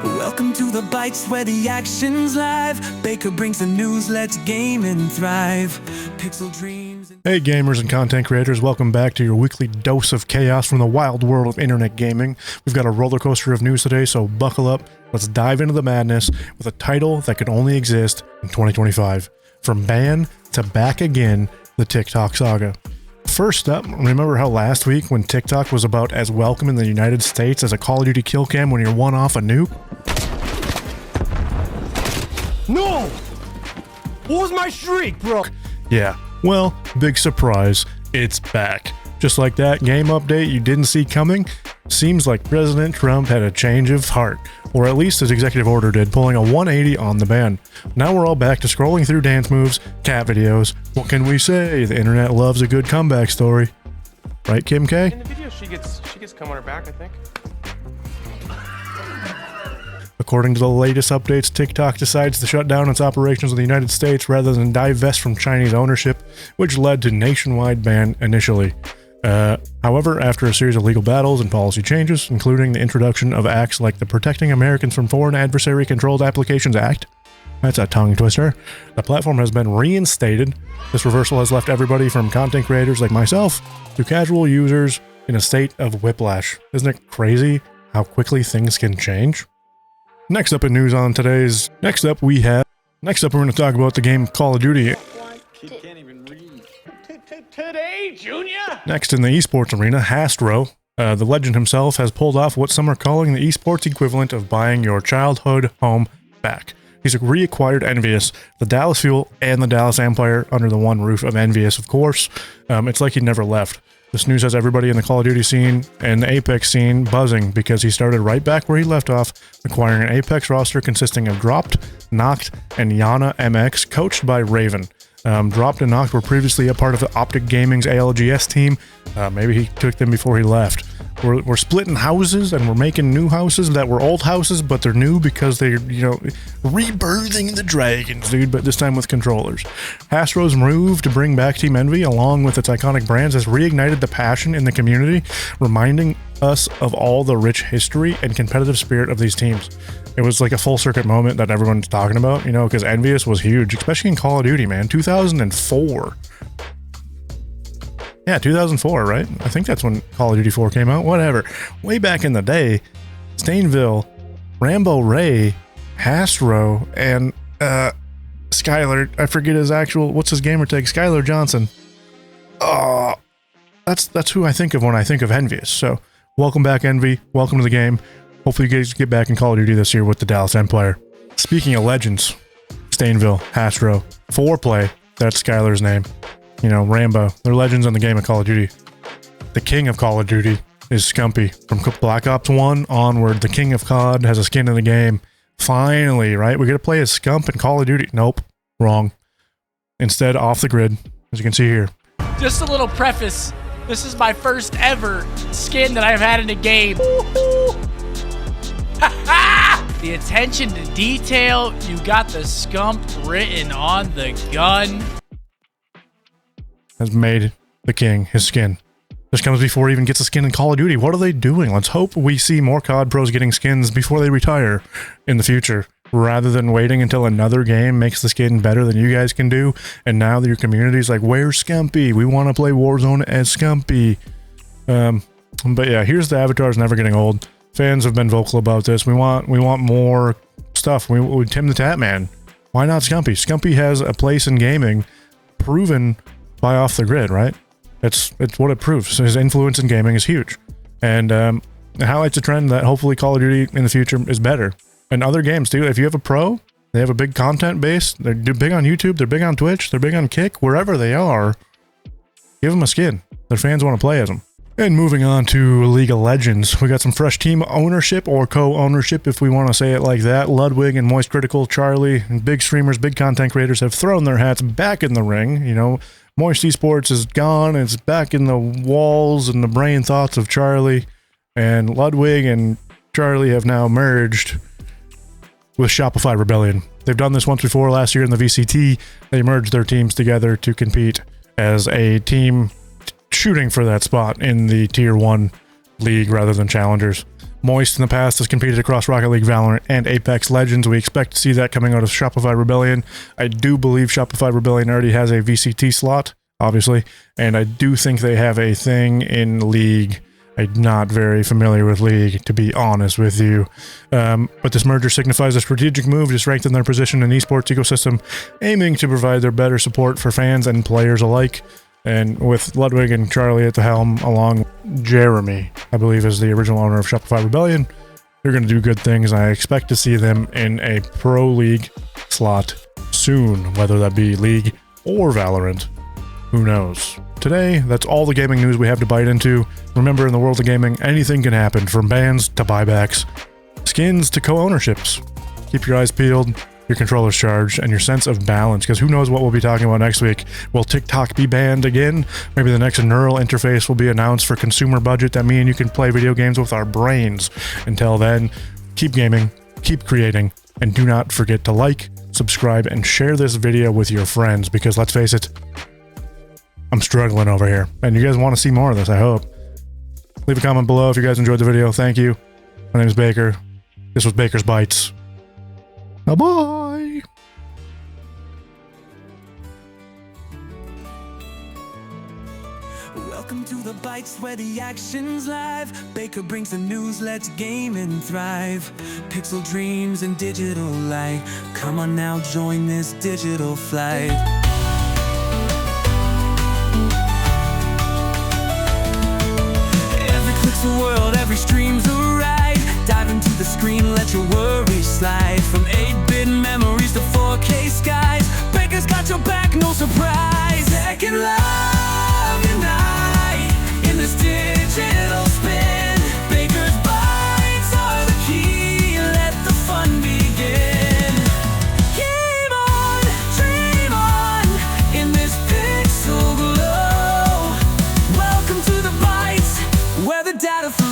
Welcome to the Bytes where the action's live. Baker brings the news, let's game and thrive. Pixel dreams. Hey gamers and content creators, welcome back to your weekly dose of chaos from the wild world of internet gaming. We've got a roller coaster of news today, so buckle up. Let's dive into the madness with a title that could only exist in 2025. From ban to back again, the TikTok saga. First up, remember how last week when TikTok was about as welcome in the United States as a Call of Duty kill cam when you're one off a nuke? No! What was my shriek, bro? Yeah, well, big surprise, it's back. Just like that game update you didn't see coming, seems like President Trump had a change of heart, or at least his executive order did, pulling a 180 on the ban. Now we're all back to scrolling through dance moves, cat videos. What can we say? The internet loves a good comeback story. Right, Kim K? In the video, she gets cum on her back, I think. According to the latest updates, TikTok decides to shut down its operations in the United States rather than divest from Chinese ownership, which led to nationwide ban initially. However, after a series of legal battles and policy changes, including the introduction of acts like the Protecting Americans from Foreign Adversary Controlled Applications Act, that's a tongue twister, the platform has been reinstated. This reversal has left everybody from content creators like myself to casual users in a state of whiplash. Isn't it crazy how quickly things can change? Next up in news on today's... Next up we're going to talk about the game Call of Duty. Can't even read. Today, Junior? Next in the esports arena, Hastr0's, the legend himself, has pulled off what some are calling the esports equivalent of buying your childhood home back. He's reacquired EnVyUs, the Dallas Fuel, and the Dallas Empire under the one roof of EnVyUs, of course. It's like he never left. This news has everybody in the Call of Duty scene and the Apex scene buzzing because he started right back where he left off, acquiring an Apex roster consisting of Dropped, Knocked, and Yana MX, coached by Raven. Dropped and Knocked were previously a part of the Optic Gaming's ALGS team. Maybe he took them before he left. We're splitting houses and we're making new houses that were old houses, but they're new because they're, rebirthing the dragons, dude, but this time with controllers. Hastr0's move to bring back Team Envy, along with its iconic brands, has reignited the passion in the community, reminding us of all the rich history and competitive spirit of these teams. It was like a full circuit moment that everyone's talking about, because EnVyUs was huge, especially in Call of Duty, man. 2004. Yeah, 2004, right? I think that's when Call of Duty 4 came out. Whatever. Way back in the day, Stainville, Rambo Ray, Hastr0, and Skylar, I forget his actual, what's his gamer tag? Skylar Johnson. Oh, that's who I think of when I think of EnVyUs. So, welcome back, Envy. Welcome to the game. Hopefully you guys get back in Call of Duty this year with the Dallas Empire. Speaking of legends, Stainville, Hastr0, 4Play, that's Skylar's name. Rambo, they're legends in the game of Call of Duty. The king of Call of Duty is Scumpy. From Black Ops 1 onward, the king of COD has a skin in the game. Finally, right? We get to play as Scump in Call of Duty. Nope, wrong. Instead, off the grid, as you can see here. Just a little preface. This is my first ever skin that I've had in a game. The attention to detail. You got the Scump written on the gun. Has made the king his skin. This comes before he even gets a skin in Call of Duty. What are they doing? Let's hope we see more COD pros getting skins before they retire in the future, rather than waiting until another game makes the skin better than you guys can do. And now that your community's like, where's Scumpy? We want to play Warzone as Scumpy. But yeah, here's the avatars never getting old. Fans have been vocal about this. We want more stuff. We Tim the Tatman. Why not Scumpy? Scumpy has a place in gaming, proven by off the grid, right? It's what it proves. His influence in gaming is huge, and it highlights a trend that hopefully Call of Duty in the future is better. And other games too. If you have a pro, they have a big content base. They're big on YouTube. They're big on Twitch. They're big on Kick. Wherever they are, give them a skin. Their fans want to play as them. And moving on to League of Legends, we got some fresh team ownership, or co-ownership if we want to say it like that. Ludwig and Moist Critical, Charlie, and big streamers, big content creators have thrown their hats back in the ring. Moist Esports is gone, and it's back in the walls and the brain thoughts of Charlie. And Ludwig and Charlie have now merged with Shopify Rebellion. They've done this once before. Last year in the VCT, they merged their teams together to compete as a team shooting for that spot in the Tier 1 league rather than Challengers. Moist in the past has competed across Rocket League, Valorant, and Apex Legends. We expect to see that coming out of Shopify Rebellion. I do believe Shopify Rebellion already has a VCT slot, obviously, and I do think they have a thing in League. I'm not very familiar with League, to be honest with you. But this merger signifies a strategic move to strengthen their position in the esports ecosystem, aiming to provide their better support for fans and players alike. And with Ludwig and Charlie at the helm, along Jeremy, I believe is the original owner of Shopify Rebellion, they're going to do good things, and I expect to see them in a Pro League slot soon, whether that be League or Valorant. Who knows? Today, that's all the gaming news we have to bite into. Remember, in the world of gaming, anything can happen, from bans to buybacks, skins to co-ownerships. Keep your eyes peeled, your controllers charged, and your sense of balance, because who knows what we'll be talking about next week. Will TikTok be banned again? Maybe the next neural interface will be announced for consumer budget that me and you can play video games with our brains. Until then, keep gaming, keep creating, and do not forget to like, subscribe, and share this video with your friends, because let's face it, I'm struggling over here, and you guys want to see more of this, I hope. Leave a comment below if you guys enjoyed the video. Thank you. My name is Baker. This was Baker's Bytes. Bye-bye. Welcome to the Bytes where the action's live. Baker brings the news, let's game and thrive. Pixel dreams and digital light. Come on now, join this digital flight. The world, every stream's a ride. Dive into the screen, let your worries slide. From 8-bit memories to 4K skies, Baker's got your back, no surprise. Second love unite in this digital spin. Baker's Bytes are the key, let the fun begin. Game on, dream on in this pixel glow. Welcome to the Bytes, where the data flows.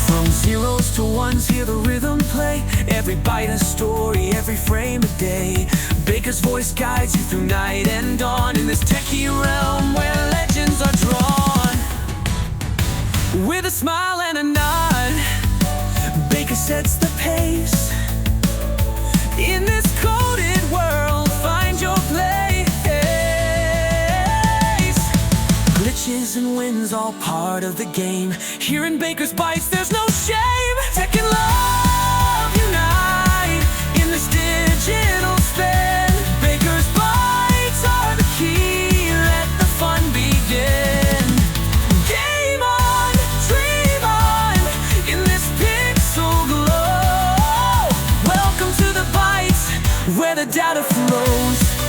From zeros to ones, hear the rhythm play. Every byte a story, every frame a day. Baker's voice guides you through night and dawn in this techie realm where legends are drawn. With a smile and a nod, Baker sets the pace. In this coded world, find your place. Glitches and wins, all part of the game. Here in Baker's Bytes, there's no shame. Tech and love unite in this digital spin. Baker's Bytes are the key, let the fun begin. Game on, dream on in this pixel glow. Welcome to the Bytes, where the data flows.